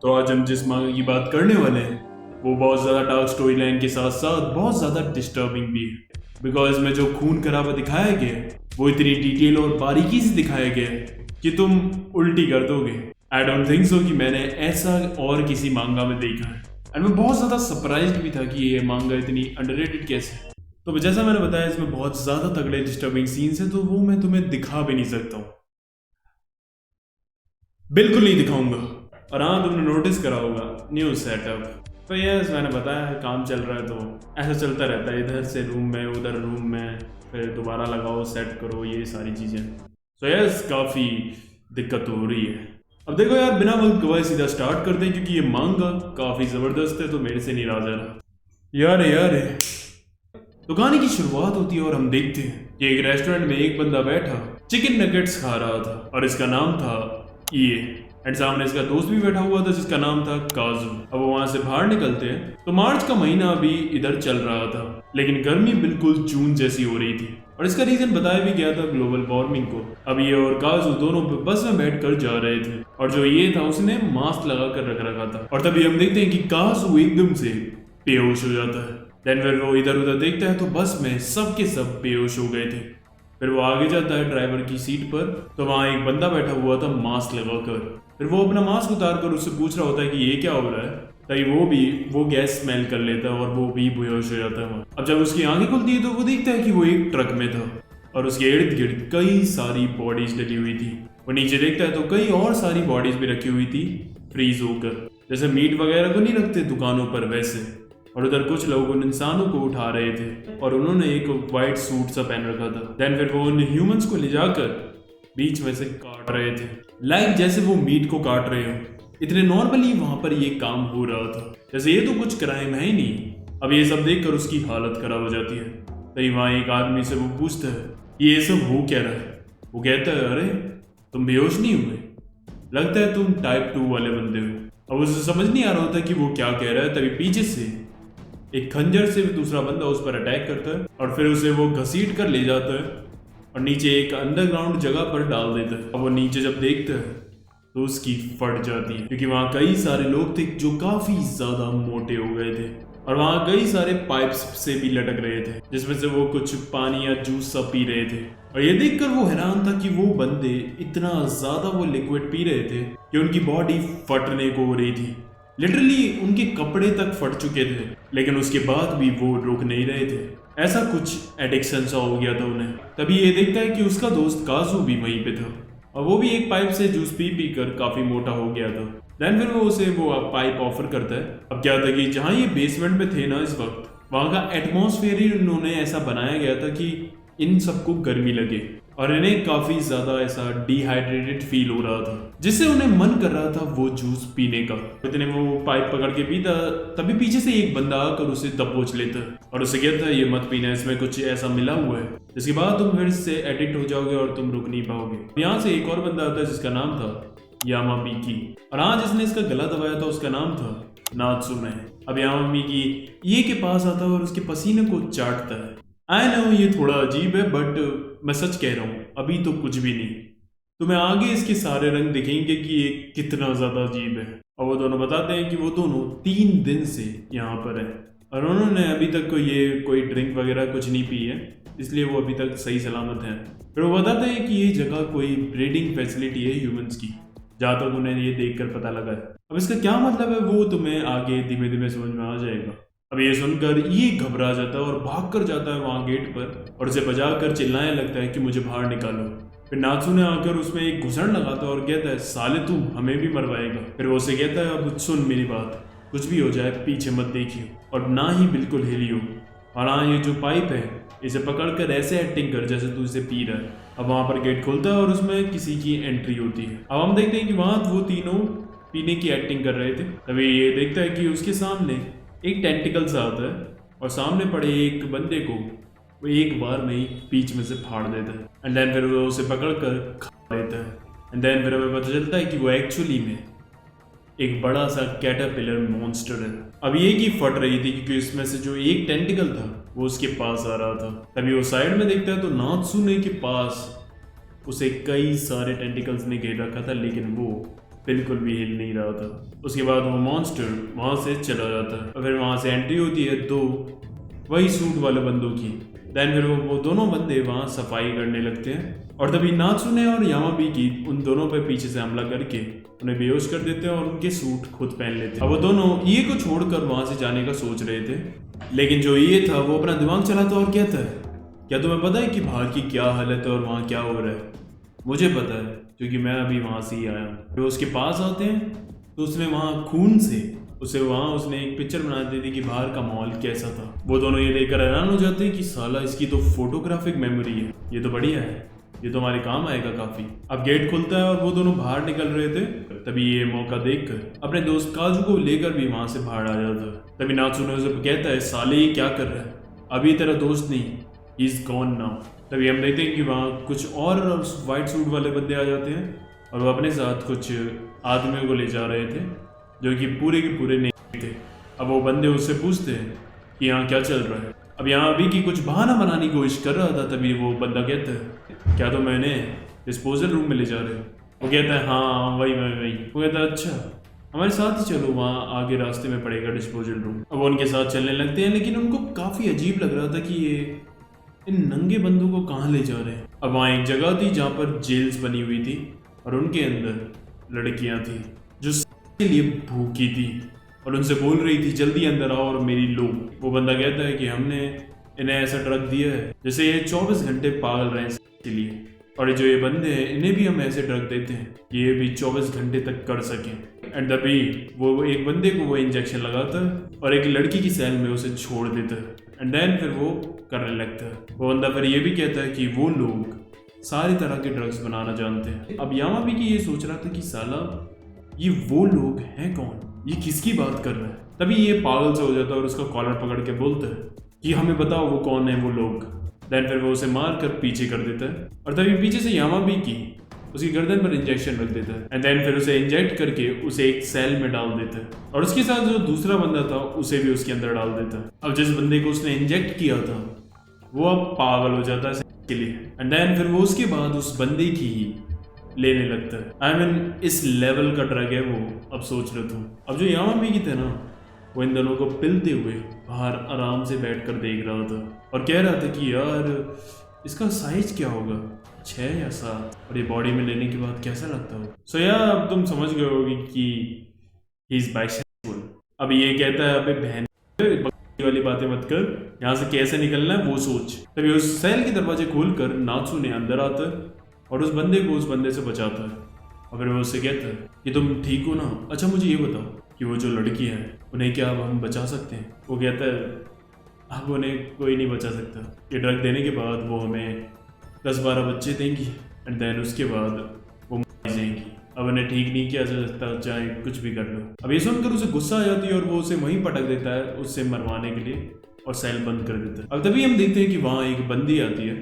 तो आज हम जिस मांगा की बात करने वाले हैं वो बहुत ज़्यादा डार्क स्टोरी लाइन के साथ साथ बहुत ज़्यादा डिस्टर्बिंग भी है। बिकॉज में जो खून खराबा दिखाया गया है वो इतनी डिटेल और बारीकी से दिखाया गया है कि तुम उल्टी कर दोगे। आई डोंट थिंक सो कि मैंने ऐसा और किसी मांगा में देखा है। एंड मैं बहुत ज़्यादा सरप्राइज्ड भी था कि ये मांगा इतनी अंडररेटेड कैसे है। तो जैसा मैंने बताया इसमें बहुत ज़्यादा तगड़े डिस्टर्बिंग सीन्स हैं, तो वो मैं तुम्हें दिखा भी नहीं सकता हूँ, बिल्कुल नहीं दिखाऊंगा। और हाँ, तुमने नोटिस करा होगा न्यू सेटअप। तो यस, मैंने बताया है काम चल रहा है तो ऐसा चलता रहता है, इधर से रूम में उधर रूम में, फिर दोबारा लगाओ सेट करो, ये सारी चीज़ें। तो यस, काफ़ी दिक्कत हो रही है। अब देखो यार, बिना वक्त गवाए सीधा स्टार्ट करते हैं क्योंकि ये मांगा काफ़ी ज़बरदस्त है, तो मेरे से नहीं रहा जा रहा। यार तो कहानी की शुरुआत होती है और हम देखते हैं कि एक रेस्टोरेंट में एक बंदा बैठा चिकन नगेट्स खा रहा था और इसका नाम था ये। एंड सामने इसका दोस्त भी बैठा हुआ था जिसका नाम था काजू। अब वो वहां से बाहर निकलते हैं तो मार्च का महीना अभी इधर चल रहा था, लेकिन गर्मी बिल्कुल जून जैसी हो रही थी और इसका रीजन बताया भी गया था ग्लोबल वार्मिंग को। अब ये और काजू दोनों बस में बैठकर जा रहे थे और जो ये था उसने मास्क लगा कर रख रखा था। और तभी हम देखते हैं कि काजू एकदम से बेहोश हो जाता है। देन फिर वो इधर उधर देखता है तो बस में सब के सब बेहोश हो गए थे। फिर वो आगे जाता है ड्राइवर की सीट पर, तो वहां एक बंदा बैठा हुआ था मास्क लगाकर। फिर वो अपना मास्क उतार कर उससे पूछ रहा होता है कि ये क्या हो रहा है, ताकि वो गैस स्मेल कर लेता है और वो भी बेहोश हो जाता है वहाँ। अब जब उसकी आंखें खुलती है तो वो देखता है कि वो एक ट्रक में था और उसके इर्द गिर्द कई सारी बॉडीज डली हुई थी। वो नीचे देखता है तो कई और सारी बॉडीज भी रखी हुई थी फ्रीज होकर, जैसे मीट वगैरह को नहीं रखते दुकानों पर वैसे। और उधर कुछ लोग उन इंसानों को उठा रहे थे और उन्होंने एक वाइट सूट सा पहन रखा था। देन फिर वो उन ह्यूमंस को ले जाकर बीच में से काट रहे थे, लाइक जैसे वो मीट को काट रहे हो। इतने नॉर्मली वहां पर ये काम हो रहा था जैसे ये तो कुछ क्राइम है ही नहीं। अब ये सब देखकर उसकी हालत खराब हो जाती है। तभी वहां एक आदमी से वो पूछता है ये सब हो क्या रहा है। वो कहता है अरे तुम बेहोश नहीं हुए, लगता है तुम टाइप 2 वाले बंदे हो। अब उसे समझ नहीं आ रहा होता कि वो क्या कह रहा है। तभी पीछे से एक खंजर से भी दूसरा बंदा उस पर अटैक करता है और फिर उसे वो घसीट कर ले जाता है और नीचे एक अंडरग्राउंड जगह पर डाल देता है। अब वो नीचे जब देखता है तो उसकी फट जाती है क्योंकि वहां कई सारे लोग थे जो काफी ज्यादा मोटे हो गए थे और वहां कई सारे पाइप्स से भी लटक रहे थे जिसमें से वो कुछ पानी या जूस सा पी रहे थे। और ये देखकर वो हैरान था कि वो बंदे इतना ज्यादा वो लिक्विड पी रहे थे कि उनकी बॉडी फटने को हो रही थी। लिटरली उनके कपड़े तक फट चुके थे, लेकिन उसके बाद भी वो रुक नहीं रहे थे। ऐसा कुछ एडिक्शन सा हो गया था उन्हें। तभी ये देखता है कि उसका दोस्त काजू भी वहीं पे था और वो भी एक पाइप से जूस पी पी कर काफी मोटा हो गया था। देन फिर वो उसे वो पाइप ऑफर करता है। अब क्या था कि जहाँ ये बेसमेंट में थे ना इस वक्त, वहाँ का एटमॉस्फेयर ही उन्होंने ऐसा बनाया गया था कि इन सबको गर्मी लगे और इन्हें काफी ज्यादा ऐसा डिहाइड्रेटेड फील हो रहा था जिससे उन्हें मन कर रहा था वो जूस पीने का। इतने वो पाइप पकड़ के पीता तभी पीछे से एक बंदा आकर उसे दबोच लेता और उसे कहता है ये मत पीना, इसमें कुछ ऐसा मिला हुआ है जिसके बाद तुम फिर से एडिक्ट हो जाओगे और तुम रुक नहीं पाओगे। यहाँ से एक और बंदा आता है जिसका नाम था यामाबीकी और हाँ, जिसने इसका गला दबाया था उसका नाम था नात्सुमे। अब यामाबीकी ये के पास आता है और उसके पसीने को चाटता है। आई नो ये थोड़ा अजीब है बट मैं सच कह रहा हूँ अभी तो कुछ भी नहीं, तुम्हें आगे इसके सारे रंग दिखेंगे कि ये कितना ज्यादा अजीब है। और वो दोनों बताते हैं कि वो दोनों 3 दिन से यहाँ पर है और उन्होंने अभी तक कोई ड्रिंक वगैरह कुछ नहीं पी है, इसलिए वो अभी तक सही सलामत है। फिर वो बताते हैं कि ये जगह कोई ब्रीडिंग फैसिलिटी है ह्यूमंस की, जहाँ तक उन्हें ये देखकर पता लगा है। अब इसका क्या मतलब है वो तुम्हें आगे धीमे धीमे समझ में आ जाएगा। अब ये सुनकर ये घबरा जाता है और भाग कर जाता है वहां गेट पर और उसे बजाकर चिल्लाने लगता है कि मुझे बाहर निकालो। फिर नात्सुने आकर उसमें एक घुसड़ लगाता है और कहता है साले तुम हमें भी मरवाएगा। फिर वो उसे कहता है अब सुन मेरी बात, कुछ भी हो जाए पीछे मत देखियो और ना ही बिल्कुल हिलियो। और हाँ, ये जो पाइप है इसे पकड़कर ऐसे एक्टिंग कर जैसे तू इसे पी रहा है। अब वहां पर गेट खुलता है और उसमें किसी की एंट्री होती है। अब हम देखते हैं कि वहां वो तीनों पीने की एक्टिंग कर रहे थे। तभी ये देखता है कि उसके सामने एक टेंटिकल सा आता है और सामने पड़े एक बंदे को वो एक बार में ही बीच में से फाड़ देता है। एंड देन फिर वो उसे पकड़ कर खा लेता है। एंड देन फिर हमें पता चलता है कि वो एक्चुअली में एक बड़ा सा कैटरपिलर मॉन्स्टर है। अब ये की फट रही थी क्योंकि इसमें से जो एक टेंटिकल था वो उसके पास आ रहा था। तभी वो साइड में देखता है तो नात्सुने के पास उसे कई सारे टेंटिकल्स ने घेर रखा था, लेकिन वो बिल्कुल भी हिल नहीं रहा था। उसके बाद वो मॉन्स्टर वहां से चला जाता है और फिर वहां से एंट्री होती है दो वही सूट वाले बंदों की। देन फिर वो दोनों बंदे वहां सफाई करने लगते हैं और तभी नात्सुने और यामाबीकी उन दोनों पे पीछे से हमला करके उन्हें बेहोश कर देते हैं और उनके सूट खुद पहन लेते हैं। अब वो दोनों ईए को छोड़कर वहां से जाने का सोच रहे थे, लेकिन जो ईए था वो अपना दिमाग चलाता और कहता है, क्या तुम्हें पता है कि बाहर की क्या हालत है और वहाँ क्या हो रहा है? मुझे पता है क्योंकि मैं अभी वहाँ से ही आया हूँ। फिर उसके पास आते हैं तो उसने वहाँ खून से उसने एक पिक्चर बना दी थी कि बाहर का माहौल कैसा था। वो दोनों ये देखकर हैरान हो जाते हैं कि साला इसकी तो फोटोग्राफिक मेमोरी है, ये तो बढ़िया है, ये तो हमारे काम आएगा काफी। अब गेट खुलता है और वो दोनों बाहर निकल रहे थे, तभी ये मौका देखकर अपने दोस्त काजू को लेकर भी वहां से बाहर आ जाता है। तभी नात्सुने उसे कहता है, साले ये क्या कर रहा है, अभी तेरा दोस्त नहीं, ही इज गॉन नाउ। तभी हम देखते हैं कि वहाँ कुछ और वाइट सूट वाले बंदे आ जाते हैं और वो अपने साथ कुछ आदमियों को ले जा रहे थे जो कि पूरे के पूरे नहीं थे। अब वो बंदे उससे पूछते हैं कि यहाँ क्या चल रहा है। अब यहाँ अभी की कुछ बहाना बनाने की कोशिश कर रहा था, तभी वो बंदा कहता है, क्या तो मैंने डिस्पोजल रूम में ले जा रहे हो? वो कहता है, हाँ वही। वो कहता है, अच्छा हमारे साथ ही चलो, वहाँ आगे रास्ते में पड़ेगा डिस्पोजल रूम। अब वो उनके साथ चलने लगते हैं, लेकिन उनको काफ़ी अजीब लग रहा था कि ये इन नंगे बंदों को कहाँ ले जा रहे हैं। अब वहाँ एक जगह थी जहाँ पर जेल्स बनी हुई थी और उनके अंदर लड़कियाँ थी जो के लिए भूखी थी और उनसे बोल रही थी, जल्दी अंदर आओ और मेरी लो। वो बंदा कहता है कि हमने इन्हें ऐसा ड्रग दिया है जैसे ये 24 घंटे पागल रहे इसके लिए, और जो ये बंदे हैं इन्हें भी हम ऐसे ड्रग देते हैं कि ये भी 24 घंटे तक कर सकें। एंड तभी वो एक बंदे को वो इंजेक्शन लगाता है और एक लड़की की सेल में उसे छोड़ देता है। एंड देन फिर वो करने लगता है। वो बंदा फिर ये भी कहता है कि वो लोग सारी तरह के ड्रग्स बनाना जानते हैं। अब यामाबीकी ये सोच रहा था कि साला ये वो लोग हैं कौन, ये किसकी बात कर रहा है। तभी ये पागल से हो जाता है और उसका कॉलर पकड़ के बोलता है कि हमें बताओ वो कौन है वो लोग। देन फिर वो उसे मार कर पीछे कर देता है और तभी पीछे से यामाबीकी उसकी गर्दन पर इंजेक्शन रख देता है। एंड देन फिर उसे इंजेक्ट करके उसे एक सेल में डाल देता है और उसके साथ जो दूसरा बंदा था उसे भी उसके अंदर डाल देता है। अब जिस बंदे को उसने इंजेक्ट किया था वो अब पागल हो जाता है के लिए। एंड देन फिर वो उसके बाद उस बंदे की ही लेने लगता है। आई मीन इस लेवल का ड्रग है वो। अब सोच रहा था, अब जो यामाबीकी थे ना वो इन दोनों को पिलते हुए बाहर आराम से बैठकर देख रहा था और कह रहा था कि यार इसका साइज क्या होगा, 6 या 7, और ये बॉडी में लेने के बाद कैसा लगता हो। सो यार अब तुम समझ गए होगी कि ही इज बाइसेक्सुअल। अब ये कहता है, अबे बहन वाली बातें मत कर, यहाँ से कैसे निकलना है वो सोच। तभी उस सेल के दरवाजे खोलकर नात्सुने अंदर आता है और उस बंदे से बचाता है और फिर वो उससे कहता है कि तुम ठीक हो ना, अच्छा मुझे ये बताओ कि वो जो लड़की है उन्हें क्या अब हम बचा सकते हैं? वो कहता है अब उन्हें कोई नहीं बचा सकता, ये ड्रग देने के बाद वो हमें 10-12 बच्चे देंगी एंड देन उसके बाद वो मर जाएंगी। अब उन्हें ठीक नहीं किया जा सकता, चाहे कुछ भी कर लो। अब ये सुनकर उसे गुस्सा आ जाती है और वो उसे वहीं पटक देता है उससे मरवाने के लिए और सेल बंद कर देता है। अब तभी हम देखते हैं कि वहाँ एक बंदी आती है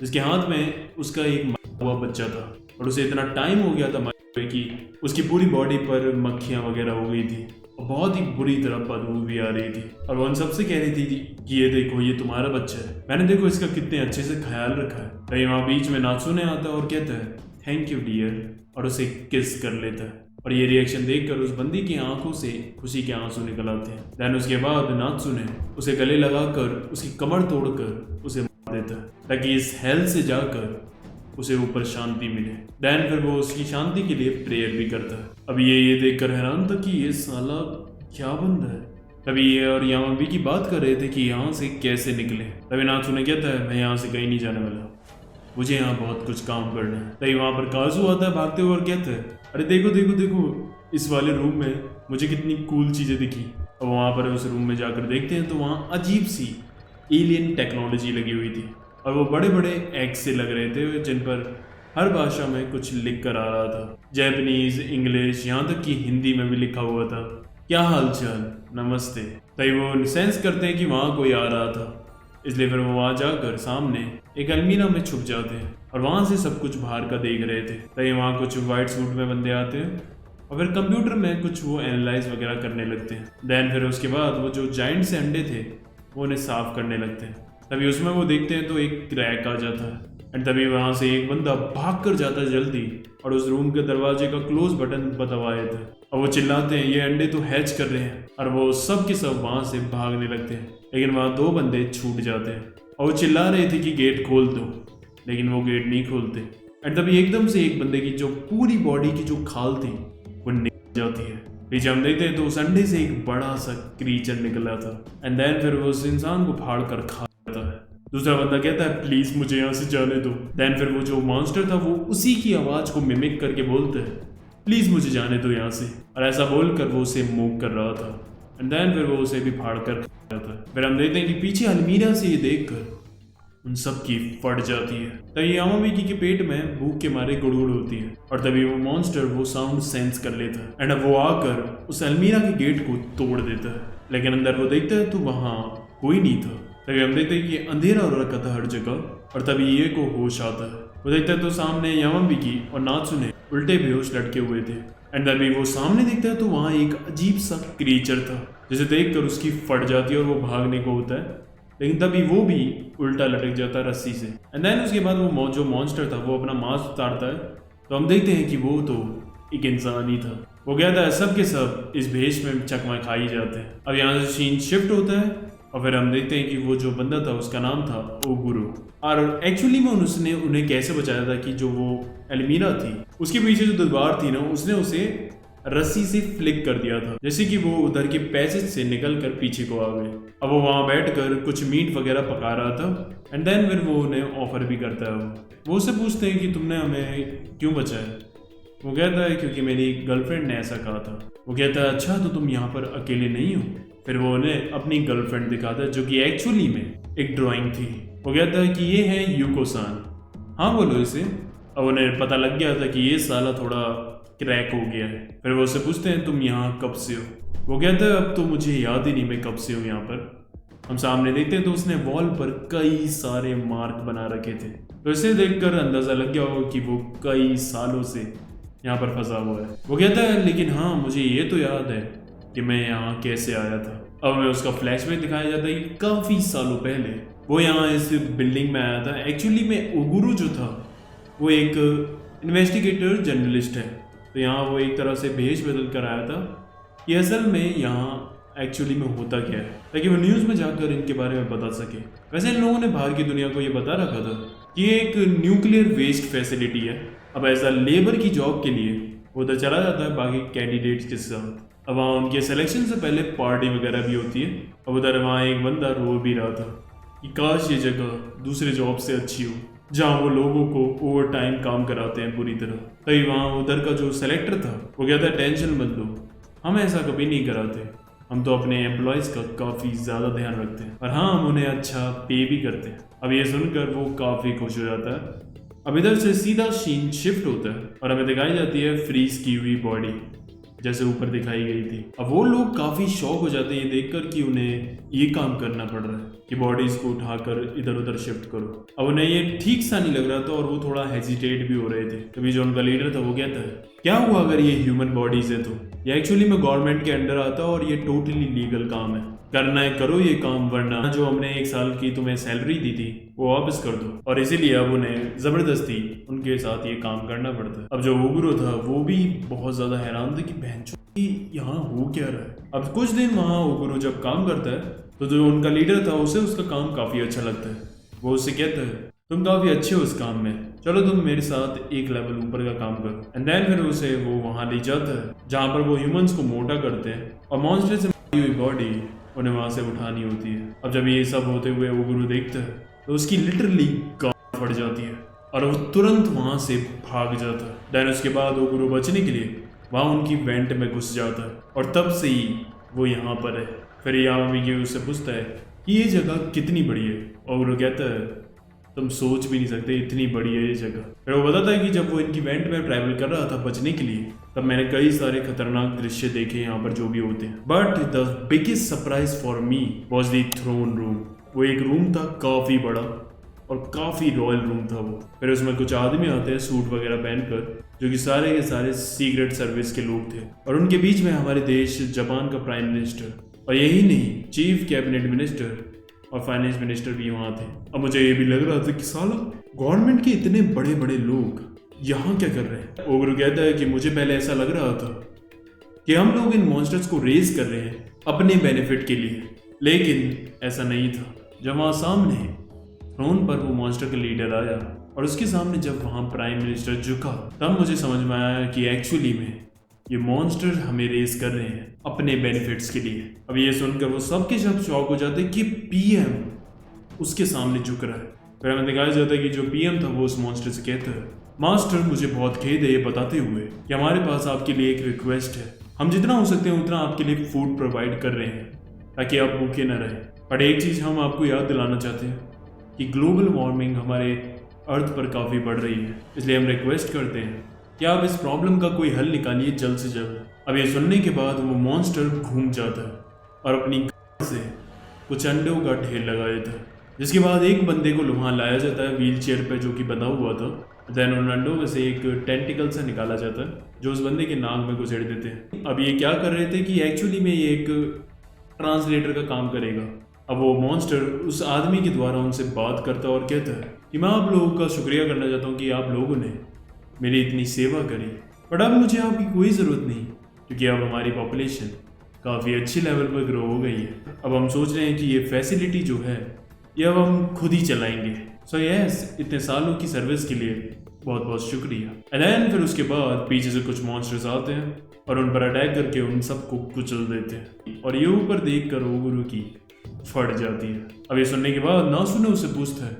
जिसके हाथ में उसका एक मरा हुआ बच्चा था और उसे इतना टाइम हो गया था मरे कि उसकी पूरी बॉडी पर मक्खियाँ वगैरह हो गई थी और बहुत ही बुरी तरह बदबू भी आ रही थी। और वो उन सबसे कह रही थी कि ये देखो ये तुम्हारा बच्चा है, मैंने देखो इसका कितने अच्छे से ख्याल रखा है। तो वहाँ बीच में नात्सुने आता है और कहता है थैंक यू डियर और उसे किस कर लेता है और ये रिएक्शन देखकर उस बंदी की आंखों से खुशी के आंसू निकल आते हैं। देन उसके बाद नात्सुने उसे गले लगाकर उसकी कमर तोड़कर उसे मार देता है ताकि इस हेल से जाकर उसे ऊपर शांति मिले। देन फिर वो उसकी शांति के लिए प्रेयर भी करता है। अब ये देखकर हैरान था कि ये साला क्या बंदा है। तभी ये और यामाबीकी बात कर रहे थे कि यहाँ से कैसे निकले। तभी नात्सुने कहता है मैं यहाँ से कहीं नहीं जाने वाला, मुझे यहाँ बहुत कुछ काम करना है। तभी वहाँ पर काजू आता है भागते हुए और कहता है अरे देखो देखो देखो इस वाले रूम में मुझे कितनी कूल चीज़ें दिखी। और वहाँ पर उस रूम में जाकर देखते हैं तो वहाँ अजीब सी एलियन टेक्नोलॉजी लगी हुई थी और वो बड़े बड़े एक्स से लग रहे थे जिन पर हर भाषा में कुछ लिख कर आ रहा था, जापानीज, इंग्लिश, यहाँ तक कि हिंदी में भी लिखा हुआ था क्या हाल चाल, नमस्ते। तभी वो सेंस करते हैं कि वहाँ कोई आ रहा था, इसलिए फिर वो वहाँ जाकर सामने एक अलमीरा में छुप जाते हैं और वहाँ से सब कुछ बाहर का देख रहे थे। तभी वहाँ कुछ वाइट सूट में बंदे आते हैं और फिर कंप्यूटर में कुछ वो एनालाइज वगैरह करने लगते हैं। देन फिर उसके बाद वो जो जाइंट से अंडे थे वो उन्हें साफ करने लगते हैं। तभी उसमें वो देखते हैं तो एक क्रैक आ जाता है एंड तभी वहाँ से एक बंदा भाग कर जाता है जल्दी और उस रूम के दरवाजे का क्लोज बटन दबाए थे। और वो चिल्लाते हैं ये अंडे तो हैच कर रहे हैं, और वो सब के सब वहां से भागने लगते हैं। लेकिन वहां 2 बंदे छूट जाते हैं और वो चिल्ला रहे थे कि गेट खोल दो, लेकिन वो गेट नहीं खोलते। एंड तभी एकदम से एक बंदे की जो पूरी बॉडी की जो खाल थी वो निकल जाती है। पीछे हम देखते हैं तो उस अंडे से एक बड़ा सा क्रीचर निकला था। एंड देन फिर वो उस इंसान को फाड़ कर खा जाता है। दूसरा बंदा कहता है प्लीज मुझे यहाँ से जाने दो। देन फिर वो जो मॉन्स्टर था वो उसी की आवाज को मिमिक करके बोलता है प्लीज मुझे जाने दो यहाँ से, और ऐसा बोलकर वो उसे मूव कर रहा था। एंड देन फिर वो उसे भी फाड़ कर खा जाता है। फिर हम देखते हैं कि पीछे अलमीरा से ये देखकर उन सब की फट जाती है। तभी यामामिकी के पेट में भूख के मारे गुड़गुड़ होती है, और तभी वो मॉन्स्टर वो साउंड सेंस कर लेता है। एंड अब वो आकर उस अलमीरा के गेट को तोड़ देता है। लेकिन अंदर वो देखता है तो वहां कोई नहीं था। तभी हम देखते हैं कि अंधेरा हो रखा था हर जगह, और तभी ये को होश आता है। वो देखता है तो सामने यामामिकी और नात्सुने उल्टे बेहोश लटके हुए थे। एंड तभी वो सामने देखता है तो वहां एक अजीब सा क्रीचर था, जिसे देखकर उसकी फट जाती है और वो भागने को होता है। लेकिन तभी वो भी उल्टा लटक जाता है रस्सी से। एंड देन उसके बाद वो जो मॉन्स्टर था वो अपना मास्क उतारता है, तो हम देखते हैं कि वो तो एक इंसान ही था। वो कहता है सब के सब इस भेष में चकमा खाई जाते हैं। अब यहाँ से सीन शिफ्ट होता है, और फिर हम देखते हैं कि वो जो बंदा था उसका नाम था ओगुरो। और एक्चुअली में उसने उन्हें कैसे बचाया था कि जो वो अलमीरा थी उसके पीछे जो दीवार थी ना, उसने उसे रस्सी से फ्लिक कर दिया था, जैसे कि वो उधर के पैसेज से निकल कर पीछे को आ गए। अब वो वहां बैठकर कुछ मीट वगैरह पका रहा था। एंड देन फिर वो उन्हें ऑफर भी करता है। वो उससे पूछते हैं कि तुमने हमें क्यों बचाया। वो कहता है क्योंकि मेरी गर्लफ्रेंड ने ऐसा कहा था। वो कहता है अच्छा तो तुम यहाँ पर अकेले नहीं हो। फिर वो उन्हें अपनी गर्लफ्रेंड दिखाता है जो कि एक्चुअली में एक ड्राइंग थी। वो कहता है कि ये है यूको-सान, हाँ बोलो इसे। अब उन्हें पता लग गया था कि ये साला थोड़ा क्रैक हो गया है। फिर वो उससे पूछते हैं तुम यहाँ कब से हो। वो कहता है अब तो मुझे याद ही नहीं मैं कब से हूँ यहाँ पर। हम सामने देखते हैं तो उसने वॉल पर कई सारे मार्क बना रखे थे, तो इसे देखकर अंदाजा लग गया होगा कि वो कई सालों से यहाँ पर फंसा हुआ है। वो कहता है लेकिन हाँ मुझे ये तो याद है कि मैं यहाँ कैसे आया था। अब हमें उसका फ्लैशबैक दिखाया जाता है कि काफी सालों पहले वो यहाँ इस बिल्डिंग में आया था। एक्चुअली में ओगुरु जो था वो एक इन्वेस्टिगेटर जर्नलिस्ट है, तो यहाँ वो एक तरह से भेष बदल कर आया था कि असल में यहाँ एक्चुअली में होता क्या है, ताकि वो न्यूज़ में जाकर इनके बारे में बता सके। वैसे इन लोगों ने बाहर की दुनिया को ये बता रखा था कि ये एक न्यूक्लियर वेस्ट फैसिलिटी है। अब एज अ लेबर की जॉब के लिए वो उधर चला जाता है बाकी कैंडिडेट्स के साथ। अब वहाँ उनके सिलेक्शन से पहले पार्टी वगैरह भी होती है। अब उधर वहाँ एक बंदा रो भी रहा था कि काश ये जगह दूसरे जॉब से अच्छी हो जहाँ वो लोगों को ओवर टाइम काम कराते हैं पूरी तरह। तभी वहाँ उधर का जो सेलेक्टर था वो कहता है टेंशन मत लो, हम ऐसा कभी नहीं कराते, हम तो अपने एम्प्लॉयज का काफ़ी ज़्यादा ध्यान रखते हैं और हाँ हम उन्हें अच्छा पे भी करते हैं। अब ये सुनकर वो काफ़ी खुश हो जाता है। अब इधर से सीधा सीन शिफ्ट होता है और हमें दिखाई जाती है फ्रीज की हुई बॉडी जैसे ऊपर दिखाई गई थी। अब वो लोग काफी शॉक हो जाते हैं ये देखकर कि उन्हें ये काम करना पड़ रहा है कि बॉडीज को उठाकर इधर उधर शिफ्ट करो। अब उन्हें ये ठीक सा नहीं लग रहा था और वो थोड़ा हेजिटेट भी हो रहे थे। तभी जो उनका लीडर था वो कहता है क्या हुआ अगर ये ह्यूमन बॉडीज है तो ये एक्चुअली में गवर्नमेंट के अंडर आता है और ये टोटली लीगल काम है, करना है करो ये काम, वरना जो हमने 1 साल की तुम्हें सैलरी दी थी वो वापस कर दो। और इसीलिए अब उन्हें जबरदस्ती उनके साथ ये काम करना पड़ता है। अब जो ओगुरो था वो भी बहुत ज्यादा हैरान था कि बहनचोद यहाँ हो क्या रहा है। अब कुछ दिन वहाँ ओगुरो जब काम करता है तो जो उनका लीडर था उसे उसका काम काफी अच्छा लगता है। वो उससे कहता है तुम काफी अच्छे हो इस काम में, चलो तुम मेरे साथ एक लेवल ऊपर का काम करो। एंड देन फिर उसे वो वहां ले जाता है जहां पर वो ह्यूमंस को मोटा करते हैं और मॉन्स्टर से मारी हुई बॉडी उन्हें वहां से उठानी होती है। अब जब ये सब होते हुए ओगुरो देखता है तो उसकी लिटरली गांड फट जाती है और वो तुरंत वहां से भाग जाता है। देन उसके बाद ओगुरो बचने के लिए वहां उनकी वेंट में घुस जाता है और तब से ही वो यहाँ पर है। फिर यामामिकी उससे पूछता है कि ये जगह कितनी बड़ी है। ओगुरो कहता है तुम सोच भी नहीं सकते इतनी बड़ी है ये जगह। फिर वो बताता है कि जब वो इनकी वेंट में ट्रैवल कर रहा था बचने के लिए तब मैंने कई सारे खतरनाक दृश्य देखे यहाँ पर जो भी होते हैं, but the biggest surprise for me was the throne room. वो एक रूम था काफी बड़ा और काफी रॉयल रूम था वो। फिर उसमें कुछ आदमी आते हैं सूट वगैरह पहनकर जो कि सारे के सारे सीक्रेट सर्विस के लोग थे और उनके बीच में हमारे देश जापान का प्राइम मिनिस्टर और यही नहीं चीफ कैबिनेट मिनिस्टर और फाइनेंस मिनिस्टर भी वहाँ थे। अब मुझे ये भी लग रहा था कि साला गवर्नमेंट के इतने बड़े बड़े लोग यहाँ क्या कर रहे हैं? ओगरू कहता है कि मुझे पहले ऐसा लग रहा था कि हम लोग इन मॉन्स्टर्स को रेज कर रहे हैं अपने बेनिफिट के लिए, लेकिन ऐसा नहीं था। जब वहाँ सामने थ्रोन पर वो मॉन्स्टर का लीडर आया और उसके सामने जब वहाँ प्राइम मिनिस्टर झुका, तब मुझे समझ में आया कि एक्चुअली में ये मॉन्स्टर हमें रेस कर रहे हैं अपने बेनिफिट्स के लिए। अब ये सुनकर वो सबके सब शॉक हो जाते कि पीएम उसके सामने झुक रहा है। फिर हमें दिखाया जाता है कि जो पीएम था वो उस मॉन्स्टर से कहता है, मास्टर मुझे बहुत खेद है ये बताते हुए कि हमारे पास आपके लिए एक रिक्वेस्ट है। हम जितना हो सकते हैं उतना आपके लिए फूड प्रोवाइड कर रहे हैं ताकि आप भूखे न रहें, पर एक चीज़ हम आपको याद दिलाना चाहते हैं कि ग्लोबल वार्मिंग हमारे अर्थ पर काफ़ी बढ़ रही है, इसलिए हम रिक्वेस्ट करते हैं कि आप इस प्रॉब्लम का कोई हल निकालिए जल्द से जल्द। अब ये सुनने के बाद वो मॉन्स्टर घूम जाता है और अपनी गाड़ी से कुछ अंडों का ढेर लगा देता है, जिसके बाद एक बंदे को वहाँ लाया जाता है व्हील चेयर पर जो कि बंधा हुआ था। देन उन अंडों में से एक टेंटिकल से निकाला जाता है जो उस बंदे के नाक में घुसेड़ देते हैं। अब ये क्या कर रहे थे कि एक्चुअली में ये एक ट्रांसलेटर का काम करेगा। अब वो मॉन्स्टर उस आदमी के द्वारा उनसे बात करता है और कहता है कि मैं आप लोगों का शुक्रिया करना चाहता हूँ कि आप लोगों ने मेरी इतनी सेवा करी, बट अब मुझे आपकी कोई ज़रूरत नहीं क्योंकि अब हमारी पॉपुलेशन काफ़ी अच्छी लेवल पर ग्रो हो गई है। अब हम सोच रहे हैं कि ये फैसिलिटी जो है ये अब हम खुद ही चलाएंगे। सो यस, इतने सालों की सर्विस के लिए बहुत बहुत शुक्रिया। एंड देन फिर उसके बाद पीछे से कुछ मॉन्स्टर्स आते हैं और उन पर अटैक करके उन सबको कुचल देते हैं और ये ऊपर देख कर ओगुरु की फट जाती है। अब ये सुनने के बाद नासुने उससे पूछता है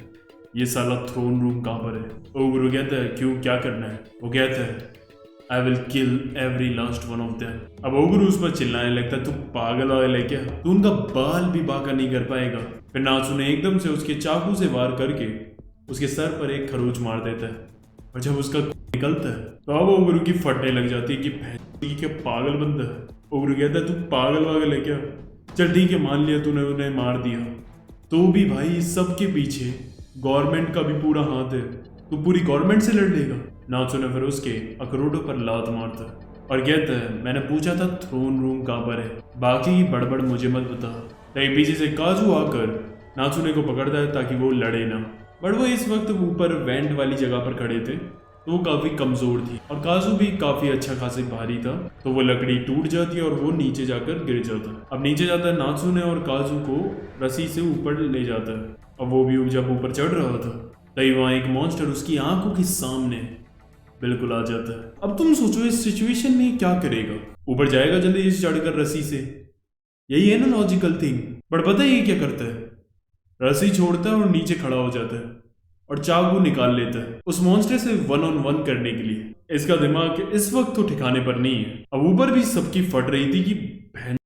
ये साला थ्रोन रूम कहाँ पर है? ओगुरु कहता है क्यों, क्या करना है? वो कहता है I will kill every last one of them. अब ओगुरु उस पर चिल्लाने लगता है तू पागल वागल है क्या, तू उनका बाल भी बाका नहीं कर पाएगा। फिर नासुने एकदम से उसके चाकू से वार करके उसके सर पर एक खरोच मार देता है और जब उसका निकलता है तो अब ओगुरु की फटने लग जाती है कि भैंस क्या पागल बंदा है। ओगुरु कहता है तू पागल वागल है क्या? चल ठीक है, मान लिया तूने उन्हें मार दिया, तो भी भाई सबके पीछे गवर्नमेंट का भी पूरा हाथ है, तू पूरी गवर्नमेंट से लड़ लेगा। नासुने फिर उसके अखरोटों पर लात मारता है और कहता है मैंने पूछा था थ्रोन रूम कहाँ पर है, बाकी की बड़बड़ मुझे मत बता। कहीं पीछे से काजू आकर नासुने को पकड़ता है ताकि वो लड़े ना, बट वो इस वक्त ऊपर वेंट वाली जगह पर खड़े थे तो वो काफी कमजोर थी और काजू भी काफी अच्छा खासा भारी था, तो वो लकड़ी टूट जाती है और वो नीचे जाकर गिर जाता है। अब नीचे जाता है नासुने और काजू को रस्सी से ऊपर ले जाता है। अब वो भी जब ऊपर चढ़ रहा था तभी वहां एक मॉन्स्टर उसकी आंखों के सामने बिल्कुल आ जाता है। अब तुम सोचो इस सिचुएशन में क्या करेगा? ऊपर जाएगा जल्दी से चढ़कर रस्सी से, यही है ना लॉजिकल थिंग। बट पता है ये क्या करता है? रस्सी छोड़ता है और नीचे खड़ा हो जाता है और चाकू निकाल लेता है उस मॉन्स्टर से 1-on-1 करने के लिए। इसका दिमाग इस वक्त तो ठिकाने पर नहीं है। अब ऊपर भी सबकी फट रही थी कि बहन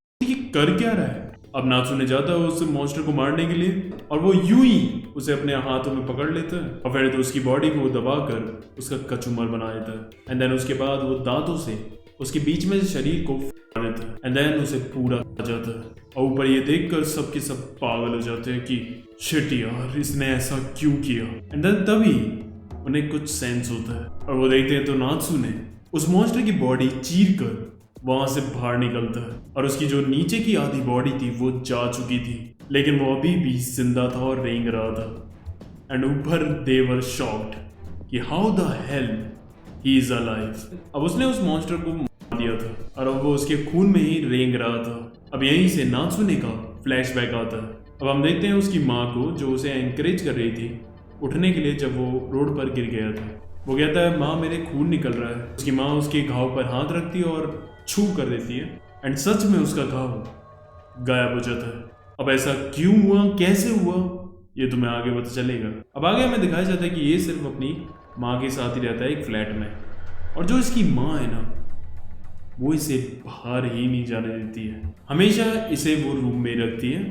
कर क्या रहा है। अब नासुने जाता है उस मॉन्स्टर को मारने के लिए और वो यूं ही उसे अपने हाथों में पकड़ लेता है और फिर तो उसकी बॉडी को दबाकर उसका कचूमर बना देता है। एंड देन उसके बाद वो दांतों से उसके बीच में शरीर को फाड़ देता है एंड देन उसे पूरा खा जाता है। और ऊपर ये देखकर सबके सब पागल हो जाते हैं कि शिट यार इसने ऐसा क्यों किया। एंड देन तभी उन्हें कुछ सेंस होता है और वो देखते हैं तो नासुने उस मॉन्स्टर की बॉडी चीर कर वहां से बाहर निकलता है और उसकी जो नीचे की आधी बॉडी थी वो जा चुकी थी, लेकिन वो अभी भी जिंदा था और रेंग रहा था। एंड ऊपर दे वर शॉक्ड कि how the hell he is alive. अब उसने उस मॉन्स्टर को मार दिया था और अब वो उसके खून में ही रेंग रहा था। अब यहीं से नासुने का फ्लैशबैक आता है। अब हम देखते हैं उसकी माँ को जो उसे एनकरेज कर रही थी उठने के लिए जब वो रोड पर गिर गया था। वो कहता है माँ मेरे खून निकल रहा है। उसकी माँ उसके घाव पर हाथ रखती है और छू कर देती है एंड सच में उसका घाव गायब हो जाता है। अब ऐसा क्यों हुआ, कैसे हुआ, ये तुम्हें आगे पता चलेगा। अब आगे हमें दिखाया जाता है कि ये सिर्फ अपनी माँ के साथ ही रहता है एक फ्लैट में और जो इसकी माँ है ना वो इसे बाहर ही नहीं जाने देती है। हमेशा इसे वो रूम में रखती है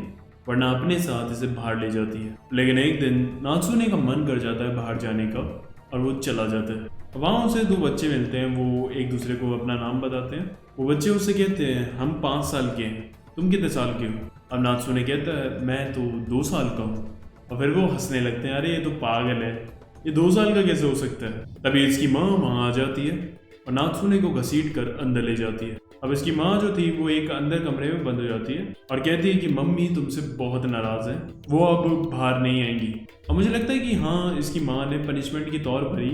वरना अपने साथ इसे बाहर ले जाती है। लेकिन एक दिन नासुने का मन कर जाता है बाहर जाने का और वो चला जाता है। वहाँ उसे 2 बच्चे मिलते हैं, वो एक दूसरे को अपना नाम बताते हैं। वो बच्चे उससे कहते हैं हम 5 साल के हैं, तुम कितने साल के हो? अब नासुने कहता है मैं तो 2 साल का हूँ। और फिर वो हंसने लगते हैं, अरे ये तो पागल है, ये 2 साल का कैसे हो सकता है। तभी इसकी माँ वहाँ आ जाती है और नासुने को घसीट कर अंदर ले जाती है। अब इसकी माँ जो थी वो एक अंदर कमरे में बंद हो जाती है और कहती है कि मम्मी तुमसे बहुत नाराज है, वो अब बाहर नहीं आएंगी। और मुझे लगता है कि हाँ इसकी माँ ने पनिशमेंट के तौर पर ही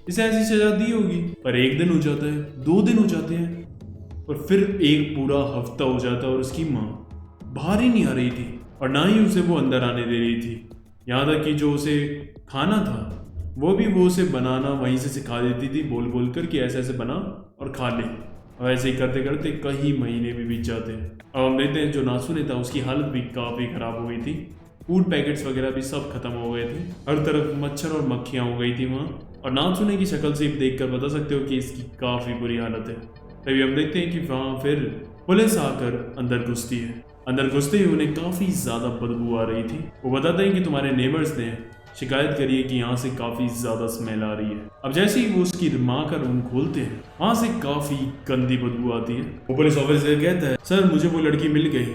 इसे ऐसी सजा दी होगी। पर 1 दिन हो जाता है, 2 दिन हो जाते हैं, और फिर एक पूरा हफ्ता हो जाता है और उसकी माँ बाहर ही नहीं आ रही थी और ना ही उसे वो अंदर आने दे रही थी। यहाँ तक कि जो उसे खाना था वो भी वो उसे बनाना वहीं से सिखा देती थी, बोल बोल कर कि ऐसे ऐसे बना और खा ले। और ऐसे ही करते करते कई महीने भी बीत जाते हैं। अब हम देखते हैं जो नासुने था उसकी हालत भी काफ़ी ख़राब हो गई थी। फूड पैकेट्स वगैरह भी सब खत्म हो गए थे, हर तरफ मच्छर और मक्खियाँ हो गई थी वहाँ। और नासुने की शक्ल से देख कर बता सकते हो कि इसकी काफ़ी बुरी हालत है। तभी हम देखते हैं कि वहाँ फिर पुलिस आकर अंदर घुसती है। अंदर घुसते ही उन्हें काफ़ी ज़्यादा बदबू आ रही थी। वो बताते हैं कि तुम्हारे नेबर्स ने शिकायत करी है कि यहाँ से काफ़ी ज़्यादा स्मेल आ रही है। अब जैसे ही वो उसकी माँ का रूम खोलते हैं वहाँ से काफ़ी गंदी बदबू आती है। वो पुलिस ऑफिसर कहता है, सर मुझे वो लड़की मिल गई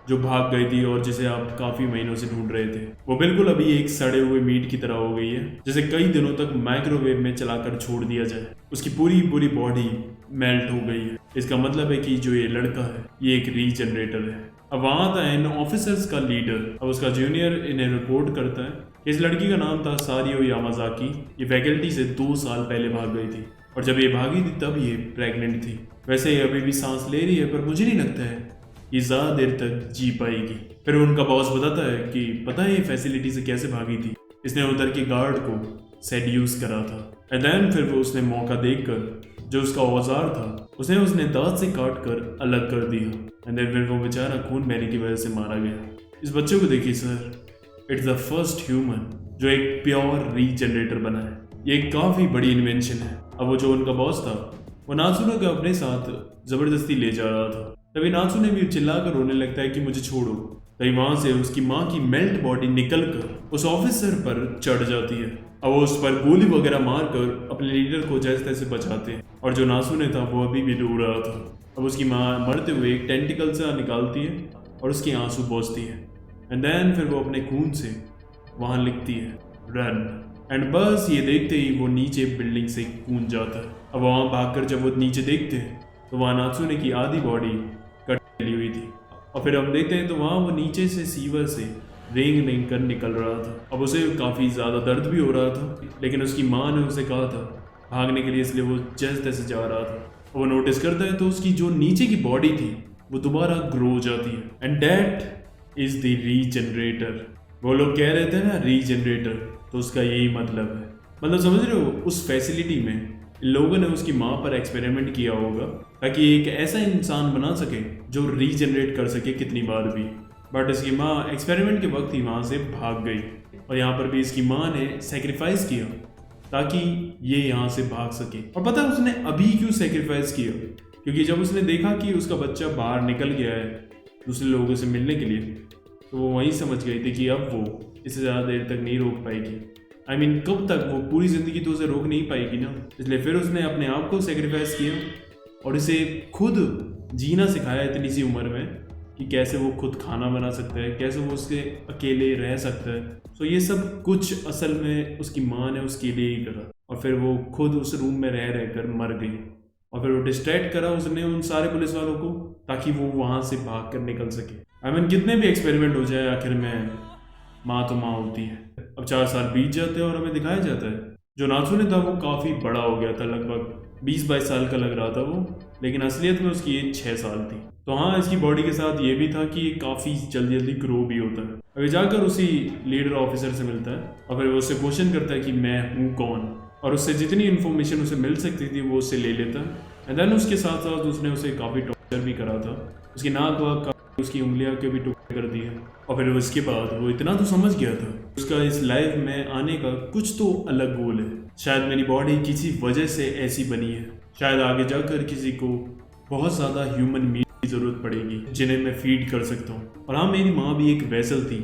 जो भाग गई थी और जिसे आप काफ़ी महीनों से ढूंढ रहे थे। वो बिल्कुल अभी एक सड़े हुए मीट की तरह हो गई है, जिसे कई दिनों तक माइक्रोवेव में चलाकर छोड़ दिया जाए। उसकी पूरी बॉडी मेल्ट हो गई है। इसका मतलब है कि जो ये लड़का है ये एक रीजनरेटर है। अब वहाँ था इन ऑफिसर्स का लीडर। अब उसका जूनियर इन्हें रिपोर्ट करता है कि इस लड़की का नाम था सारियो यामाजाकी। ये फैकल्टी से 2 साल पहले भाग गई थी और जब ये भागी थी तब ये प्रेग्नेंट थी। वैसे ये अभी भी सांस ले रही है पर मुझे नहीं लगता है ये ज़्यादा देर तक जी पाएगी। फिर उनका बॉस बताता है कि पता है ये फैसिलिटी से कैसे भागी थी, इसने उधर के गार्ड को सेड्यूस करा था। एंड देन फिर वो उसने मौका देखकर जो उसका औजार था उसने दांत से काट कर अलग कर दिया। एंड देन फिर वो बेचारा खून बहने की वजह से मारा गया। इस बच्चे को देखिए sir, it's the first human जो एक प्योर रीजनरेटर बना है। ये एक काफ़ी बड़ी इन्वेंशन है। अब वो जो उनका बॉस था वो नासुने को अपने साथ ज़बरदस्ती ले जा रहा था। तभी नासुने भी चिल्लाकर रोने लगता है कि मुझे छोड़ो। तभी वहाँ से उसकी माँ की मेल्ट बॉडी निकल कर उस ऑफिसर पर चढ़ जाती है। अब वो उस पर गोली वगैरह मारकर अपने लीडर को जैसे तैसे बचाते हैं। और जो नासुने था वो अभी भी रो रहा था। अब उसकी माँ मरते हुए एक टेंटिकल सा निकालती है और उसके आंसू पोंछती है। एंड देन फिर वो अपने खून से वहाँ लिखती है रन। एंड बस ये देखते ही वो नीचे बिल्डिंग से कूद जाता है। अब वहाँ भागकर जब वो नीचे देखते हैं तो वहाँ नासुने की आधी बॉडी कट ली हुई थी। और फिर हम देखते हैं तो वहाँ वो नीचे से सीवर से रेंग रेंग कर निकल रहा था। अब उसे काफ़ी ज़्यादा दर्द भी हो रहा था, लेकिन उसकी माँ ने उसे कहा था भागने के लिए, इसलिए वो जैसे तैसे जा रहा था। वो नोटिस करता है तो उसकी जो नीचे की बॉडी थी वो दोबारा ग्रो हो जाती है। And that is the regenerator. वो लोग कह रहे थे ना रीजनरेटर, तो उसका यही मतलब है। मतलब समझ रहे हो, उस फैसिलिटी में लोगों ने उसकी माँ पर एक्सपेरिमेंट किया होगा ताकि एक ऐसा इंसान बना सके जो रीजनरेट कर सके कितनी बार भी। बट इसकी माँ एक्सपेरिमेंट के वक्त ही वहाँ से भाग गई और यहाँ पर भी इसकी माँ ने सेक्रीफाइस किया ताकि ये यहाँ से भाग सके। और पता है उसने अभी क्यों सेक्रीफाइस किया? क्योंकि जब उसने देखा कि उसका बच्चा बाहर निकल गया है दूसरे लोगों से मिलने के लिए, तो वो वहीं समझ गई थी कि अब वो इसे ज़्यादा देर तक नहीं रोक पाएगी। I mean, कब तक? वो पूरी ज़िंदगी तो उसे रोक नहीं पाएगी ना। इसलिए फिर उसने अपने आप को सेक्रीफाइस किया और इसे खुद जीना सिखाया इतनी सी उम्र में कि कैसे वो खुद खाना बना सकता है, कैसे वो उसके अकेले रह सकता है। तो ये सब कुछ असल में उसकी माँ ने उसके लिए ही करा। और फिर वो खुद उस रूम में रह कर मर गई। और फिर वो डिस्ट्रैक्ट करा उसने उन सारे पुलिस वालों को ताकि वो वहाँ से भाग कर निकल सके। I mean, कितने भी एक्सपेरिमेंट हो जाए आखिर में माँ तो माँ होती है। अब 4 साल बीत जाते हैं और हमें दिखाया जाता है जो नासुने था वो काफ़ी बड़ा हो गया था, लगभग 20-22 साल का लग रहा था वो, लेकिन असलियत में उसकी एज 6 साल थी। तो हाँ, इसकी बॉडी के साथ ये भी था कि ये काफ़ी जल्दी जल्दी ग्रो भी होता है। अभी जाकर उसी लीडर ऑफिसर से मिलता है और फिर वो उससे क्वेश्चन करता है कि मैं हूँ कौन, और उससे जितनी इन्फॉर्मेशन उसे मिल सकती थी वो उससे ले लेता है। एंड देन उसके साथ साथ उसने उसे काफ़ी टॉर्चर भी करा था। उसकी नाक वाक, उसकी उंगलियां के भी टुकड़े कर दिए। और फिर उसके बाद वो इतना तो समझ गया था उसका इस लाइफ में आने का कुछ तो अलग गोल है। शायद मेरी बॉडी किसी वजह से ऐसी बनी है, शायद आगे जाकर किसी को बहुत ज़्यादा ह्यूमन मीट की ज़रूरत पड़ेगी जिन्हें मैं फीड कर सकता हूँ। और हाँ, मेरी माँ भी एक वेसल थी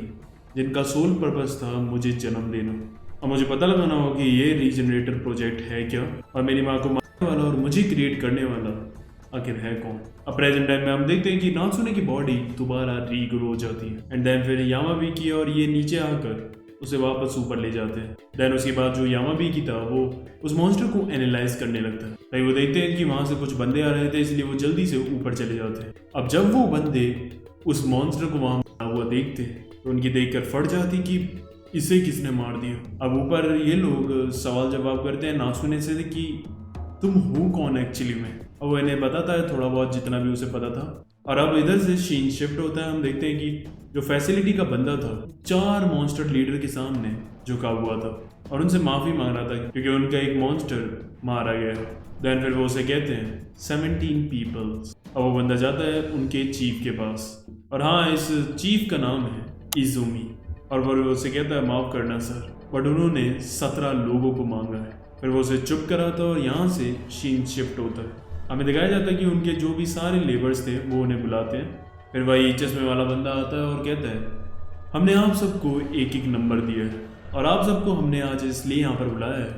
जिनका सोल पर्पस था मुझे जन्म देना। और मुझे पता लगाना होगा कि ये रीजनरेटर प्रोजेक्ट है क्या, और मेरी माँ को मारने वाला और मुझे क्रिएट करने वाला आखिर है कौन। अब प्रेजेंट टाइम में हम देखते हैं कि नासुने की बॉडी दोबारा रीग्रो हो जाती है। एंड देन फिर यामाबीकी और ये नीचे आकर उसे वापस ऊपर ले जाते हैं। देन उसके बाद जो यामाबीकी था वो उस मॉन्स्टर को एनालाइज करने लगता है। भाई वो देखते हैं कि वहाँ से कुछ बंदे आ रहे थे, इसलिए वो जल्दी से ऊपर चले जाते हैं। अब जब वो बंदे उस मॉन्स्टर को वहाँ हुआ देखते हैं तो उनकी देखकर फट जाती कि इसे किसने मार दिया। अब ऊपर ये लोग सवाल जवाब करते हैं नासुने से कि तुम हो कौन एक्चुअली में। अब वो इन्हें बताता है थोड़ा बहुत जितना भी उसे पता था। और अब इधर से सीन शिफ्ट होता है, हम देखते हैं कि जो फैसिलिटी का बंदा था 4 मॉन्स्टर लीडर के सामने झुका हुआ था और उनसे माफी मांग रहा था क्योंकि उनका एक मॉन्स्टर मारा गया। देन फिर वो उसे कहते हैं 17 पीपल्स। अब वो बंदा जाता है उनके चीफ के पास और हाँ, इस चीफ का नाम है इजुमी। और वो उसे कहता है माफ करना सर, बट उन्होंने 17 लोगों को मांगा है। फिर वो उसे चुप कराता है और यहाँ से सीन शिफ्ट होता है। हमें दिखाया जाता है कि उनके जो भी सारे लेबर्स थे वो उन्हें बुलाते हैं। फिर वही चश्मे वाला बंदा आता है और कहता है हमने आप सबको एक एक नंबर दिया है और आप सबको हमने आज इसलिए यहाँ पर बुलाया है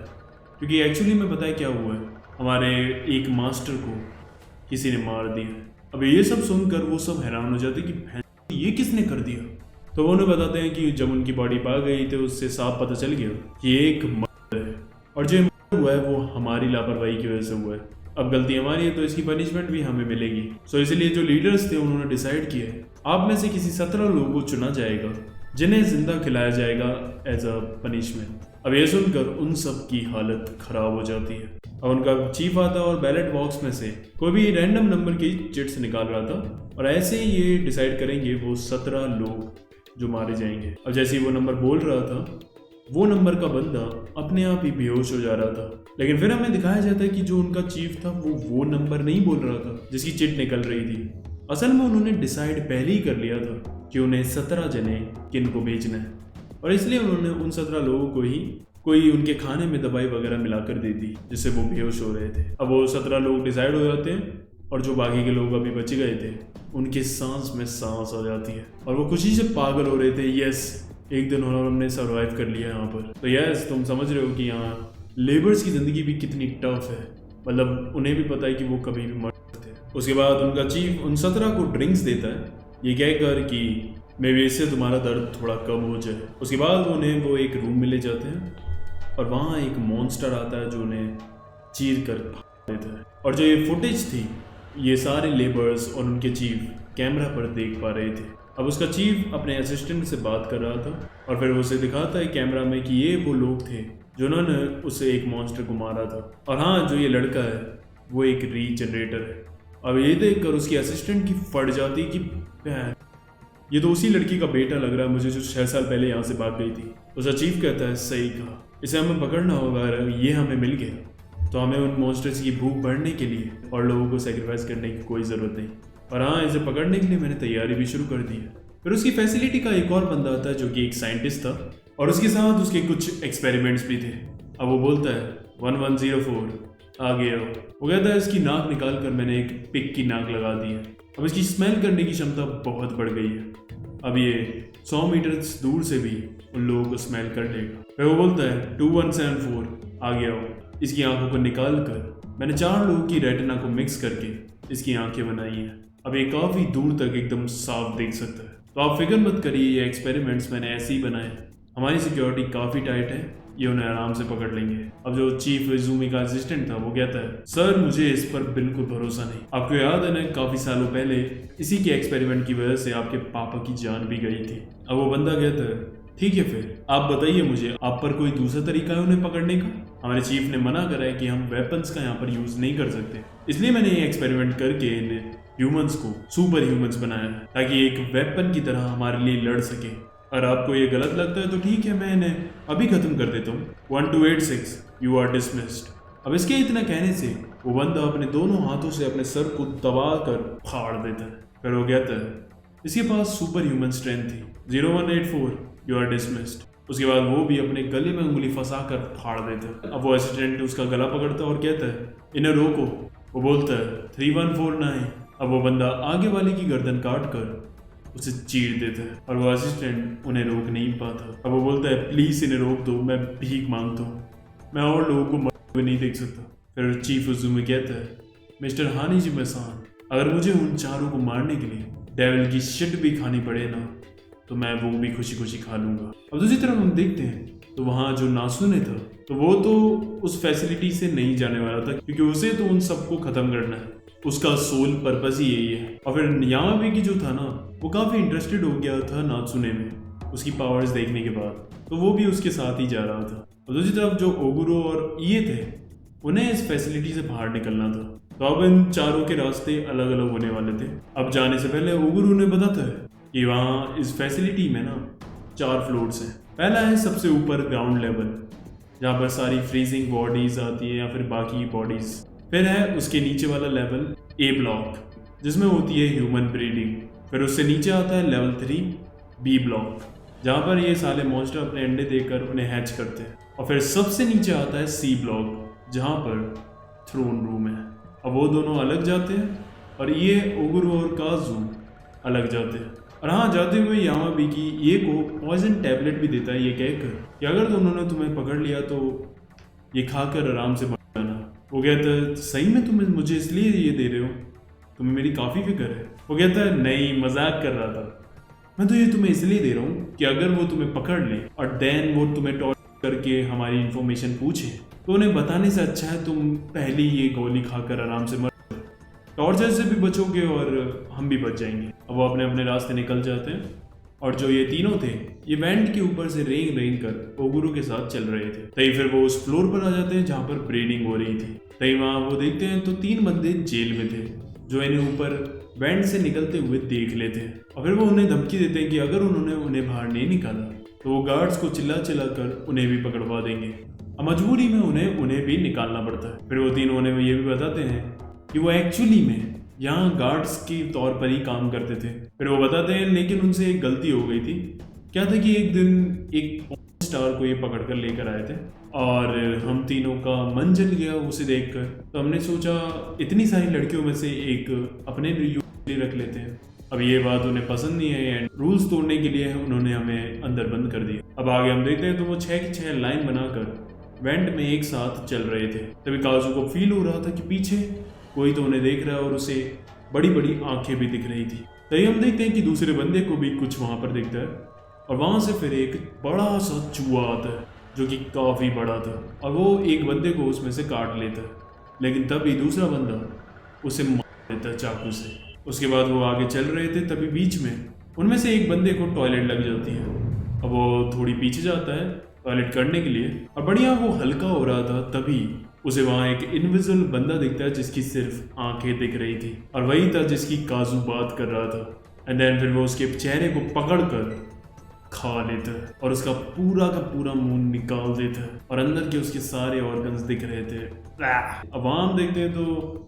क्योंकि एक्चुअली में पता है क्या हुआ है, हमारे एक मास्टर को किसी ने मार दिया। अब ये सब सुनकर वो सब हैरान हो जाते कि ये किसने कर दिया। तो वो उन्हें बताते हैं कि जब उनकी बॉडी पा गई तो उससे साफ पता चल गया कि एक मर्डर है और जो मर्डर हुआ है वो हमारी लापरवाही की वजह से हुआ है। अब गलती हमारी है तो इसकी पनिशमेंट भी हमें मिलेगी। सो इसलिए जो लीडर्स थे उन्होंने डिसाइड किया आप में से किसी 17 लोगों को चुना जाएगा जिन्हें जिंदा खिलाया जाएगा एज अ पनिशमेंट। अब ये सुनकर उन सब की हालत खराब हो जाती है। अब उनका चीफ आता है और बैलेट बॉक्स में से कोई भी रैंडम नंबर की चिट्स निकाल रहा था और ऐसे ही ये डिसाइड करेंगे वो 17 लोग जो मारे जाएंगे। अब जैसे ही वो नंबर बोल रहा था वो नंबर का बंदा अपने आप ही बेहोश हो जा रहा था। लेकिन फिर हमें दिखाया जाता है कि जो उनका चीफ था वो नंबर नहीं बोल रहा था जिसकी चिट निकल रही थी। असल में उन्होंने डिसाइड पहले ही कर लिया था कि उन्हें 17 जने किन को भेजना है और इसलिए उन्होंने उन 17 लोगों को ही कोई उनके खाने में दवाई वगैरह मिलाकर दे दी जिससे वो बेहोश हो रहे थे। अब वो 17 लोग डिसाइड हो जाते हैं और जो बाकी के लोग अभी बच गए थे उनके सांस में सांस आ जाती है और वो खुशी से पागल हो रहे थे। यस, एक दिन हमने सर्वाइव कर लिया यहाँ पर। तो यस, तुम समझ रहे हो कि यहाँ लेबर्स की ज़िंदगी भी कितनी टफ है। मतलब उन्हें भी पता है कि वो कभी भी मर सकते हैं। उसके बाद उनका चीफ उन 17 को ड्रिंक्स देता है ये कहकर कि मे बी इससे तुम्हारा दर्द थोड़ा कम हो जाए। उसके बाद उन्हें वो एक रूम में ले जाते हैं और वहाँ एक मॉन्स्टर आता है जो उन्हें चीर कर फाड़ देता है। और जो ये फुटेज थी ये सारे लेबर्स और उनके चीफ कैमरा पर देख पा रहे थे। अब उसका चीफ अपने असिस्टेंट से बात कर रहा था और फिर उसे दिखाता है कैमरा में कि ये वो लोग थे जिन्होंने उसे एक मॉन्स्टर को मारा था। और हाँ, जो ये लड़का है वो एक रीजनरेटर है। अब ये देखकर उसकी असिस्टेंट की फट जाती कि ये तो उसी लड़की का बेटा लग रहा है मुझे जो 6 साल पहले यहाँ से भाग गई थी। उसका चीफ कहता है सही कहा, इसे हमें पकड़ना होगा। ये हमें मिल गया तो हमें उन मॉन्स्टर्स की भूख बढ़ने के लिए और लोगों को सेक्रीफाइस करने की कोई ज़रूरत नहीं। और हाँ, इसे पकड़ने के लिए मैंने तैयारी भी शुरू कर दी है। फिर उसकी फैसिलिटी का एक और बंदा आता है जो कि एक साइंटिस्ट था और उसके साथ उसके कुछ एक्सपेरिमेंट्स भी थे। अब वो बोलता है 1104 आ गया। वो कहता है इसकी नाक निकाल कर मैंने एक पिग की नाक लगा दी है। अब इसकी स्मेल करने की क्षमता बहुत बढ़ गई है। अब ये 100 मीटर दूर से भी उन लोगों को स्मेल कर लेगा। फिर वो बोलता है 2174 आ गया हो। इसकी आंखों को निकाल कर मैंने 4 लोगों की रेटिना को मिक्स करके इसकी आंखें बनाई हैं। अब ये काफ़ी दूर तक एकदम साफ देख सकता है। तो आप फिक्र मत करिए, ये एक्सपेरिमेंट्स मैंने ऐसे ही बनाए। हमारी सिक्योरिटी काफ़ी टाइट है, ये उन्हें आराम से पकड़ लेंगे। अब जो चीफ इजुमी का असिस्टेंट था वो कहता है सर मुझे इस पर बिल्कुल भरोसा नहीं। आपको याद है ना काफ़ी सालों पहले इसी के एक्सपेरिमेंट की वजह से आपके पापा की जान भी गई थी। अब वो बंदा कहता है ठीक है, फिर आप बताइए मुझे आप पर कोई दूसरा तरीका है उन्हें पकड़ने का। हमारे चीफ ने मना करा है कि हम वेपन्स का यहाँ पर यूज़ नहीं कर सकते, इसलिए मैंने ये एक्सपेरिमेंट करके इन्हें ह्यूमंस को सुपर ह्यूमंस बनाया है ताकि एक वेपन की तरह हमारे लिए लड़ सके। अगर आपको ये गलत लगता है तो ठीक है, मैं इन्हें अभी खत्म कर देता हूँ। 1286 यू आर डिसमिस्ड। अब इसके इतना कहने से वो बंदा अपने दोनों हाथों से अपने सर को दबा कर फाड़ देता है। फिर वो कहता है इसके पास सुपर ह्यूमन स्ट्रेंथ थी। 0184 यू आर डिसमिस्ड। उसके बाद वो भी अपने गले में उंगली फंसा कर फाड़ देता है। अब वो असिस्टेंट उसका गला पकड़ता है और कहता है इन्हें रोको। वो बोलता है 3149। अब वो बंदा आगे वाले की गर्दन काट कर उसे चीर देता है और वो असिस्टेंट उन्हें रोक नहीं पाता। अब वो बोलता है प्लीज इन्हें रोक दो, मैं भीख मांगता हूँ, मैं और लोगों को मरते हुए नहीं देख सकता। फिर चीफ इजुमी कहता है मिस्टर हानी जी मसान, अगर मुझे उन 4 को मारने के लिए डेविल की शिट भी खानी पड़े ना तो मैं वो भी खुशी खुशी खा लूंगा। अब दूसरी तरफ हम देखते हैं तो वहाँ जो नासुने था तो वो तो उस फैसिलिटी से नहीं जाने वाला था क्योंकि उसे तो उन सबको खत्म करना है, उसका सोल पर्पस ही यही है। और फिर यामाबी की जो था ना वो काफ़ी इंटरेस्टेड हो गया था नात्सुने में उसकी पावर्स देखने के बाद। तो वो भी उसके साथ ही जा रहा था। और दूसरी तरफ जो ओगुरो और ये थे, उन्हें इस फैसिलिटी से बाहर निकलना था। तो अब इन चारों के रास्ते अलग अलग होने वाले थे। अब जाने से पहले ओगुरो ने बताता है कि वहाँ इस फैसिलिटी में ना 4 फ्लोर्स हैं। पहला है सबसे ऊपर ग्राउंड लेवल, जहाँ पर सारी फ्रीजिंग बॉडीज आती है या फिर बाकी बॉडीज। फिर है उसके नीचे वाला लेवल ए ब्लॉक, जिसमें होती है ह्यूमन ब्रीडिंग। फिर उससे नीचे आता है लेवल 3 बी ब्लॉक, जहाँ पर ये साले मॉन्स्टर अपने अंडे देकर उन्हें हैच करते हैं। और फिर सबसे नीचे आता है सी ब्लॉक, जहाँ पर थ्रोन रूम है। अब वो दोनों अलग जाते हैं और ये ओगुरो और काजू अलग जाते हैं। और हाँ, जाते हुए यामाबीकी ये को पॉइजन टैबलेट भी देता है, ये कहकर कि अगर दोनों ने तुम्हें पकड़ लिया तो ये खाकर आराम से मर जाना। वो कहता है सही में तुम मुझे इसलिए ये दे रहे हो, तुम्हें मेरी काफ़ी फिक्र है। वो कहता है नहीं, मजाक कर रहा था, मैं तो ये तुम्हें इसलिए दे रहा हूँ कि अगर वो तुम्हें पकड़ ले और देन वो तुम्हें टॉर्चर करके हमारी इन्फॉर्मेशन पूछे तो उन्हें बताने से अच्छा है तुम पहले ये गोली खाकर आराम से मर, टॉर्चर से भी बचोगे और हम भी बच जाएंगे। अब वो अपने अपने रास्ते निकल जाते हैं और जो ये तीनों थे ये वेंट के ऊपर से रेंग रेंग कर ओगुरो के साथ चल रहे थे। तभी फिर वो उस फ्लोर पर आ जाते हैं जहाँ पर ब्रीडिंग हो रही थी। तभी वहाँ वो देखते हैं तो 3 बंदे जेल में थे जो इन्हें ऊपर वेंट से निकलते हुए देख लेते हैं। और फिर वो उन्हें धमकी देते हैं कि अगर उन्होंने उन्हें बाहर नहीं निकाला तो वो गार्ड्स को चिल्ला चिल्ला कर उन्हें भी पकड़वा देंगे। अब मजबूरी में उन्हें भी निकालना पड़ता है। फिर वो तीनों उन्हें ये भी बताते हैं कि वो एक्चुअली में यहाँ गार्ड्स के तौर पर ही काम करते थे। फिर वो बताते हैं लेकिन उनसे एक गलती हो गई थी। क्या था कि एक दिन एक स्टार को ये पकड़ कर लेकर आए थे और हम तीनों का मन जल गया उसे देखकर। तो हमने सोचा इतनी सारी लड़कियों में से एक अपने लिए रख लेते हैं। अब ये बात उन्हें पसंद नहीं है एंड रूल्स तोड़ने के लिए उन्होंने हमें अंदर बंद कर दिया। अब आगे हम देखते हैं तो वो 6 की 6 लाइन बनाकर वेंट में एक साथ चल रहे थे। तभी काजू को फील हो रहा था कि पीछे कोई तो उन्हें देख रहा है और उसे बड़ी बड़ी आंखें भी दिख रही थी। तभी हम देखते हैं कि दूसरे बंदे को भी कुछ वहां पर दिखता है और वहां से फिर एक बड़ा सा चूहा आता है जो कि काफी बड़ा था और वो एक बंदे को उसमें से काट लेता है। लेकिन तभी दूसरा बंदा उसे मार देता है चाकू से। उसके बाद वो आगे चल रहे थे, तभी बीच में उनमें से एक बंदे को टॉयलेट लग जाती है। अब वो थोड़ी पीछे जाता है टॉयलेट करने के लिए और बढ़िया वो हल्का हो रहा था, तभी उसे वहां एक इनविजिबल बंदा दिखता है जिसकी सिर्फ आंखें दिख रही थी और वही था जिसकी काजू बात कर रहा था। एंड देन फिर वो उसके चेहरे को पकड़कर खा लेता है और उसका पूरा का पूरा मुंह निकाल देता है और अंदर के उसके सारे ऑर्गन्स दिख रहे थे। अब वहां हम देखते हैं तो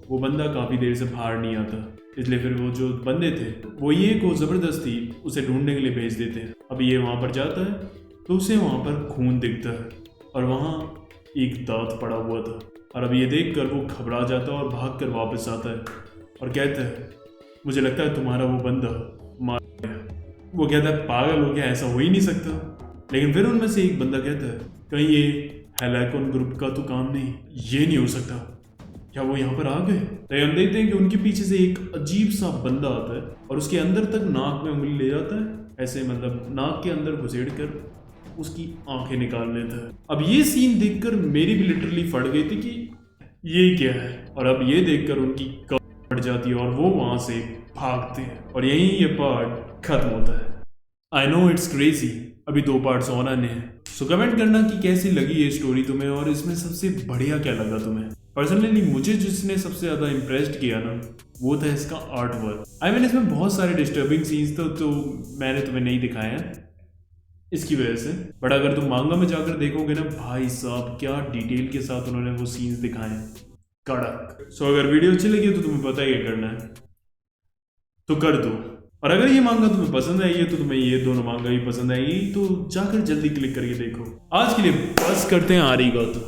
वो बंदा काफी देर से बाहर नहीं आता, इसलिए फिर वो जो बंदे थे वो ये को जबरदस्ती उसे ढूंढने के लिए भेज देते हैं। अब ये वहां पर जाता है तो उसे वहां पर खून दिखता है और वहां एक दांत पड़ा हुआ था। और अब ये देखकर वो घबरा जाता है और भागकर वापस आता है और कहता है मुझे लगता है तुम्हारा वो बंदा मार गया। वो कहता है पागल हो गया, ऐसा हो ही नहीं सकता। लेकिन फिर उनमें से एक बंदा कहता है कहीं ये हेलाकॉन ग्रुप का तो काम नहीं, ये नहीं हो सकता, क्या वो यहाँ पर आ गए? तो हम देखते हैं कि उनके पीछे से एक अजीब सा बंदा आता है और उसके अंदर तक नाक में उंगली ले जाता है, ऐसे मतलब नाक के अंदर घुसेड़ कर उसकी आंखें निकाल लेता है। अब ये सीन देखकर मेरी भी लिटरली फट गई थी कि ये क्या है। और अब ये देखकर उनकी कमर फट जाती है और वो वहां से भागते हैं और यहीं ये पार्ट खत्म होता है। आई नो इट्स क्रेजी, अभी 2 पार्ट्स और आने हैं। सो कमेंट करना कि कैसी लगी ये स्टोरी तुम्हें और इसमें सबसे बढ़िया क्या लगा तुम्हें। पर्सनली मुझे जिसने सबसे ज्यादा इम्प्रेस्ड किया ना वो था इसका आर्ट वर्क। आई मीन इसमें बहुत सारे डिस्टर्बिंग सीन्स तो मैंने तुम्हें नहीं दिखाए हैं इसकी वजह से, बट अगर तुम मांगा में जाकर देखोगे ना भाई साहब क्या डिटेल के साथ उन्होंने वो सीन्स दिखाए हैं, कड़क। सो अगर वीडियो अच्छी लगी तो तुम्हें पता ही क्या करना है तो कर दो। और अगर ये मांगा तुम्हें पसंद आई है तो तुम्हें ये दोनों मांगा ही पसंद आएगी तो जाकर जल्दी क्लिक करके देखो। आज के लिए बस करते हैं आरिगातो।